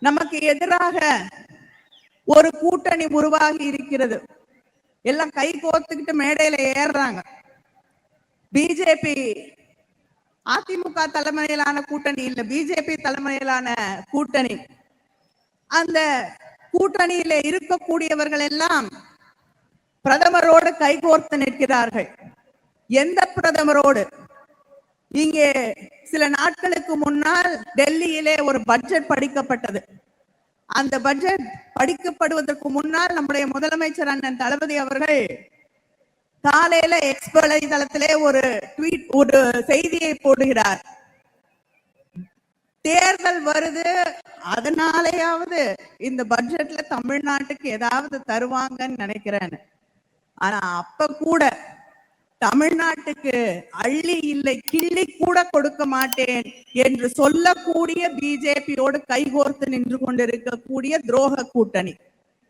நமக்கு எதிராக ஒரு கூட்டணி உருவாகி இருக்கிறது. எல்லாம் கை கோர்த்துக்கிட்டு மேடையில ஏறுறாங்க. பிஜேபி அதிமுக தலைமையிலான கூட்டணி இல்ல, பிஜேபி தலைமையிலான கூட்டணி. அந்த கூட்டணியில இருக்கக்கூடியவர்கள் எல்லாம் பிரதமரோடு கைகோர்த்து நிற்கிறார்கள். எந்த பிரதமரோடு? இங்கே சில நாட்களுக்கு முன்னால் டெல்லியிலே ஒரு பட்ஜெட் படிக்கப்பட்டது. அந்த பட்ஜெட் படிக்கப்படுவதற்கு முன்னால் நம்முடைய முதலமைச்சர் அண்ணன் தளபதி அவர்கள் காலையில எக்ஸ் வலைதளத்திலே ஒரு ட்வீட், ஒரு செய்தியை போடுகிறார். தேர்தல் வருது, அதனாலேயாவது இந்த பட்ஜெட்ல தமிழ்நாட்டுக்கு ஏதாவது தருவாங்கன்னு நினைக்கிறேன். ஆனா அப்ப கூட தமிழ்நாட்டுக்கு அள்ளி இல்லை கிள்ளி கூட கொடுக்க மாட்டேன் என்று சொல்லக்கூடிய பிஜேபியோடு கைகோர்த்து நின்று கொண்டிருக்கக்கூடிய துரோக கூட்டணி.